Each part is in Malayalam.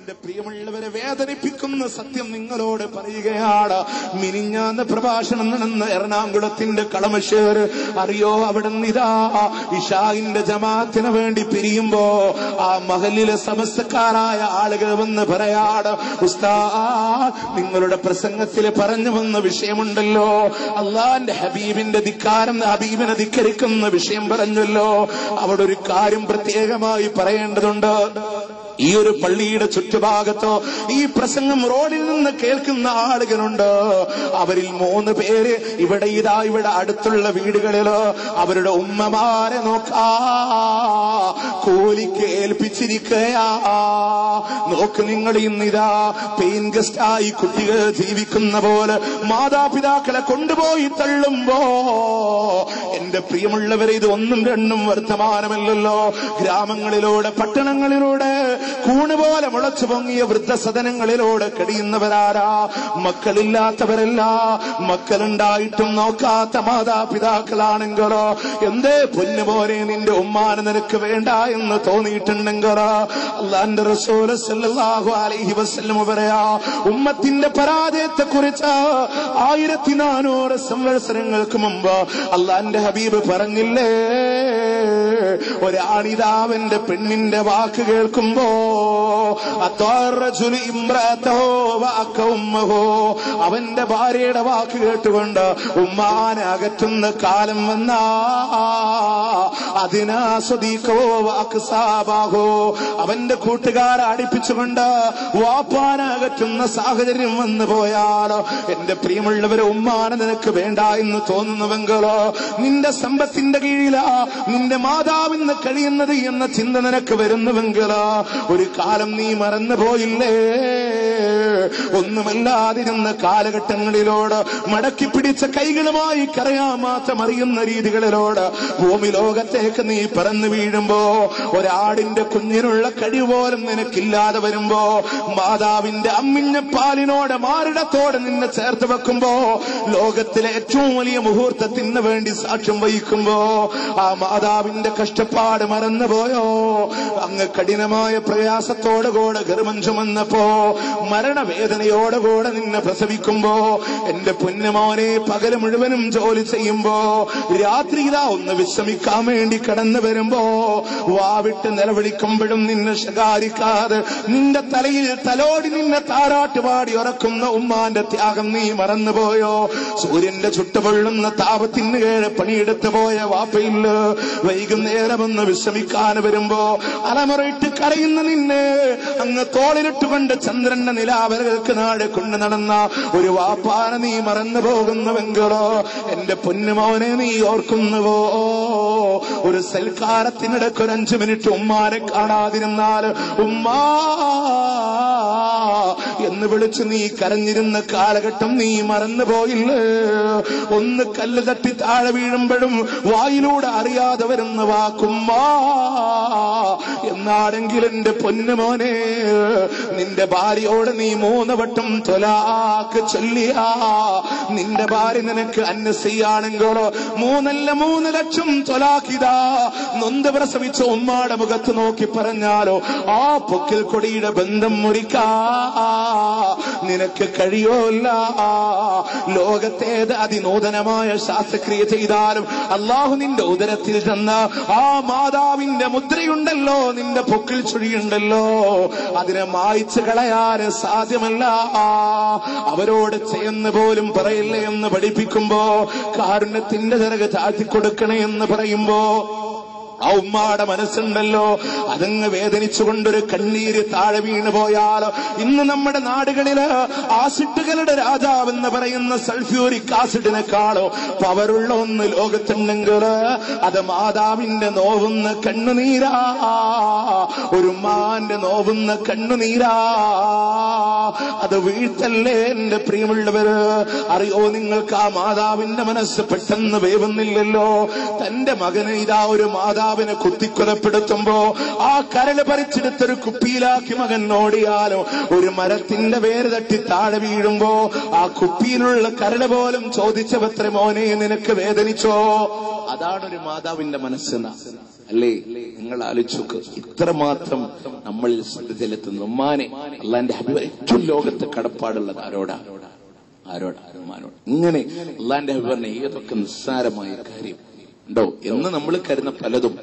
എന്റെ പ്രിയമുള്ളവരെ വേദനിപ്പിക്കുന്ന സത്യം നിങ്ങളോട് പറയുകയാണ്. മിനിഞ്ഞാന്ന് പ്രഭാഷണം നടന്ന എറണാകുളത്തിന്റെ കളമശ്ശേര് അറിയോ? അവിടെ നിതാ ഇശാഇന്റെ ജമാഅത്തിന് വേണ്ടി പിരിയുമ്പോ ആ മഹലിലെ സമസ്തക്കാരായ ആളുകൾ വന്ന് പറയാട്, ഉസ്താദ് നിങ്ങളുടെ പ്രസംഗത്തിൽ പറഞ്ഞു വന്ന വിഷയമുണ്ടല്ലോ, അള്ളാന്റെ ഹബീബിന്റെ ധിക്കാരം, ഹബീബിനെ ധിക്കരിക്കുന്ന വിഷയം പറഞ്ഞല്ലോ. അവിടെ ഒരു കാര്യം പ്രത്യേകമായി പറയേണ്ടതുണ്ട്. ഈ ഒരു പള്ളിയുടെ ചുറ്റുഭാഗത്തോ ഈ പ്രസംഗം റോഡിൽ നിന്ന് കേൾക്കുന്ന ആളുകളുണ്ട്. അവരിൽ 3 പേര് ഇവിടെ അടുത്തുള്ള വീടുകളിലോ അവരുടെ ഉമ്മമാരെ നോക്കാ കൂലിക്ക് ഏൽപ്പിച്ചിരിക്കയാ. നോക്ക് നിങ്ങൾ, ഇന്നിതാ പെയിൻ ഗസ്റ്റായി കുട്ടികൾ ജീവിക്കുന്ന പോലെ മാതാപിതാക്കളെ കൊണ്ടുപോയി തള്ളുമ്പോ എന്റെ പ്രിയമുള്ളവരെ, ഇത് 1ഉം 2ഉം വർത്തമാനമല്ലല്ലോ. ഗ്രാമങ്ങളിലൂടെ പട്ടണങ്ങളിലൂടെ കൂണുപോലെ മുളച്ചു പൊങ്ങിയ വൃദ്ധസദനങ്ങളിലൂടെ കഴിയുന്നവരാരാ? മക്കളില്ലാത്തവരല്ല, മക്കളുണ്ടായിട്ടും നോക്കാത്ത മാതാപിതാക്കളാണെങ്കിലോ എന്തേ പൊന്നുപോലെ നിന്റെ ഉമ്മാനെ നിനക്ക് വേണ്ട എന്ന് തോന്നിയിട്ടുണ്ടെങ്കിലോ അല്ലാഹുവിന്റെ റസൂൽ സല്ലല്ലാഹു അലൈഹി വസല്ലം പറയാ, ഉമ്മത്തിന്റെ പരാജയത്തെ കുറിച്ച് 1400 സംവത്സരങ്ങൾക്ക് മുമ്പ് അല്ലാഹുവിന്റെ ഹബീബ് പറഞ്ഞില്ലേ, ഒരാണിതാവന്റെ പെണ്ണിന്റെ വാക്ക് കേൾക്കുമ്പോ അവന്റെ ഭാര്യയുടെ വാക്ക് കേട്ടുകൊണ്ട് ഉമ്മാനെ അകറ്റുന്ന കാലം വന്നാ അവന്റെ കൂട്ടുകാരെ അടുപ്പിച്ചുകൊണ്ട് വാപ്പാനെ അകറ്റുന്ന സാഹചര്യം വന്നു പോയാലോ എന്റെ പ്രിയമുള്ളവരെ, ഉമ്മാനെ നിനക്ക് വേണ്ട എന്ന് തോന്നുന്നുവെങ്കിലോ നിന്റെ സമ്പത്തിന്റെ കീഴിലാ നിന്റെ മാതാവിന്ന് കഴിയുന്നത് എന്ന ചിന്ത നിനക്ക് വരുന്നുവെങ്കിലോ ഒരു കാലം നീ മറന്നു പോയില്ലേ? ഒന്നുമല്ലാതിരുന്ന കാലഘട്ടങ്ങളിലോട് മടക്കി പിടിച്ച കൈകളുമായി കരയാൻ മാത്രം അറിയുന്ന രീതികളിലോട് ഭൂമി ലോകത്തേക്ക് നീ പറന്നു വീഴുമ്പോ, ഒരാടിന്റെ കുഞ്ഞിനുള്ള കഴിവ് പോലും നിനക്കില്ലാതെ വരുമ്പോ, മാതാവിന്റെ അമ്മിഞ്ഞ പാലിനോട് മാറിടത്തോടെ നിന്നെ ചേർത്ത് വെക്കുമ്പോ, ലോകത്തിലെ ഏറ്റവും വലിയ മുഹൂർത്തത്തിന് വേണ്ടി സാക്ഷ്യം വഹിക്കുമ്പോ ആ മാതാവിന്റെ കഷ്ടപ്പാട് മറന്നുപോയോ? അങ്ങ് കഠിനമായ പ്രയാസത്തോടുകൂടെ ഗർഭം ചുമന്നപ്പോ, മരണവേദനയോടുകൂടെ നിന്നെ പ്രസവിക്കുമ്പോ, എന്റെ പൊന്നുമോനെ പകല് മുഴുവനും ജോലി ചെയ്യുമ്പോ, രാത്രി ഇതാ ഒന്ന് വിശ്രമിക്കാൻ വേണ്ടി കടന്നു വരുമ്പോ, വാവിട്ട് നിലവിളിക്കുമ്പോഴും നിന്നെ ശകാരിക്കാതെ നിന്റെ തലയിൽ തലോടി നിന്നെ താരാട്ടുപാടി ഉറക്കുന്ന ഉമ്മാന്റെ ത്യാഗം നീ മറന്നുപോയോ? സൂര്യന്റെ ചുട്ടുപൊള്ളുന്ന താപത്തിന് കീഴെ പണിയെടുത്തു പോയ വാപ്പയില്ല, വൈകുന്നേരം ഒന്ന് വിശ്രമിക്കാൻ വരുമ്പോ അലമുറയിട്ട് കരയുന്ന നിന്നെ അങ്ങ് തോളിലിട്ടുകൊണ്ട് ചന്ദ്രന്റെ നിലാവരകൾക്ക് നാട് കൊണ്ടു നടന്ന ഒരു വാപ്പാനെ നീ മറന്നു പോകുന്നുവെങ്കിലോ എന്റെ പൊന്നുമോനെ നീ ഓർക്കുന്നുവോ? ഒരു സൽക്കാരത്തിനിടയ്ക്ക് ഒരു 5 മിനിറ്റ് ഉമ്മാനെ കാണാതിരുന്നാൽ ഉമ്മാ എന്ന് വിളിച്ച് നീ കരഞ്ഞിരുന്ന കാലഘട്ടം നീ മറന്നുപോയില്ലേ? ഒന്ന് കല്ല് തട്ടി താഴെ വീഴുമ്പോഴും വായിലൂടെ അറിയാതെ വരുന്ന വാക്കുമ്മാ എന്നാണെങ്കിൽ എന്റെ പൊന്നുമോനെ, നിന്റെ ഭാര്യയോട് നീ 3 വട്ടം തൊലാക്ക് ചൊല്ലിയാ നിന്റെ ഭാര്യ നിനക്ക് അന്നസിയാണെങ്കിലോ 3 ലക്ഷം തൊലാക്കിതാ നൊന്ത് പ്രസവിച്ച ഉമ്മാടെ മുഖത്ത് നോക്കി പറഞ്ഞാലോ ആ പൊക്കിൽ കൊടിയുടെ ബന്ധം മുറിക്കാ നിനക്ക് കഴിയോല്ല. ലോകത്തേത് അതിനൂതനമായ ശാസ്ത്രക്രിയ ചെയ്താലും അള്ളാഹു നിന്റെ ഉദരത്തിൽ തന്ന ആ മാതാവിന്റെ മുദ്രയുണ്ടല്ലോ, നിന്റെ പൊക്കിൽ ചുഴിയുണ്ടല്ലോ, അതിനെ മായ്ച്ചു കളയാൻ സാധ്യമല്ല. അവരോട് ചെയ്യുന്ന പോലും പറയില്ലേ എന്ന് പഠിപ്പിക്കുമ്പോ, കാരുണ്യത്തിന്റെ ചിറക് താഴ്ത്തിക്കൊടുക്കണേ എന്ന് പറയുമ്പോ ആ ഉമ്മാടെ മനസ്സുണ്ടല്ലോ അതങ്ങ് വേദനിച്ചുകൊണ്ടൊരു കണ്ണീര് താഴെ വീണു പോയാൽ, ഇന്ന് നമ്മുടെ നാടുകളില് ആസിഡുകളുടെ രാജാവെന്ന് പറയുന്ന സൾഫ്യൂരിക് ആസിഡിനെക്കാളോ പവറുള്ള ഒന്ന് ലോകത്തുണ്ടെങ്കിൽ അത് മാതാവിന്റെ നോവുന്ന കണ്ണുനീരാ, ഒരു ഉമ്മാന്റെ നോവുന്ന കണ്ണുനീരാ. അത് വീഴ്ത്തല്ലേ എന്റെ പ്രിയമുള്ളവര്? അറിയോ നിങ്ങൾക്ക് ആ മാതാവിന്റെ മനസ്സ് പെട്ടെന്ന് വേവുന്നില്ലല്ലോ. തന്റെ മകന് ഇതാ ഒരു മാതാവിനെ കുത്തിക്കൊലപ്പെടുത്തുമ്പോ ആ കരള് പറിച്ചെടുത്തൊരു കുപ്പിയിലാക്കി മകൻ ഓടിയാലോ, ഒരു മരത്തിന്റെ വേര് തട്ടി താഴെ വീഴുമ്പോ ആ കുപ്പിയിലുള്ള കരള് പോലും ചോദിച്ചവത്ര മോനെ നിനക്ക് വേദനിച്ചോ? അതാണ് ഒരു മാതാവിന്റെ മനസ്സെന്ന അല്ലേ? നിങ്ങൾ ആലോചിച്ചോക്ക്, ഇത്രമാത്രം നമ്മളിൽ ശ്രദ്ധ ചെലുത്തുന്നു. ഉമ്മാനെ അള്ളാന്റെ ഹബീബ് ഏറ്റവും ലോകത്ത് കടപ്പാടുള്ളത് ആരോടാണ്? ഇങ്ങനെ അള്ളാന്റെ ഹബീബ് പറഞ്ഞ ഏതൊക്കെ നിസ്സാരമായ കാര്യം ഉണ്ടോ എന്ന് നമ്മൾ കരുതുന്ന പലതും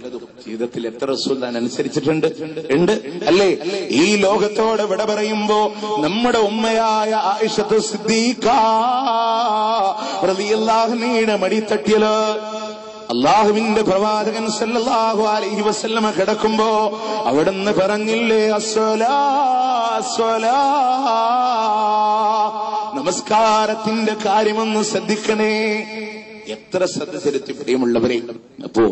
ജീവിതത്തിൽ എത്ര റസൂലുള്ളാഹിനെ അനുസരിച്ചിട്ടുണ്ട് അല്ലേ? ഈ ലോകത്തോട് വിട പറയുമ്പോ നമ്മുടെ ഉമ്മയായ ആയിഷത്ത് സിദ്ദീഖ റളിയല്ലാഹു അൻഹയുടെ മടിത്തട്ടില് അള്ളാഹുവിന്റെ പ്രവാചകൻ സല്ലല്ലാഹു അലൈഹി വസല്ലമ കിടക്കുമ്പോ അവിടുന്ന് പറഞ്ഞില്ലേ, അസ്സലാ അസ്സലാ, നമസ്കാരത്തിന്റെ കാര്യമൊന്ന് ശ്രദ്ധിക്കണേ. എത്ര ശ്രദ്ധ ചെലുത്തി പ്രിയമുള്ളവരെ. അപ്പോ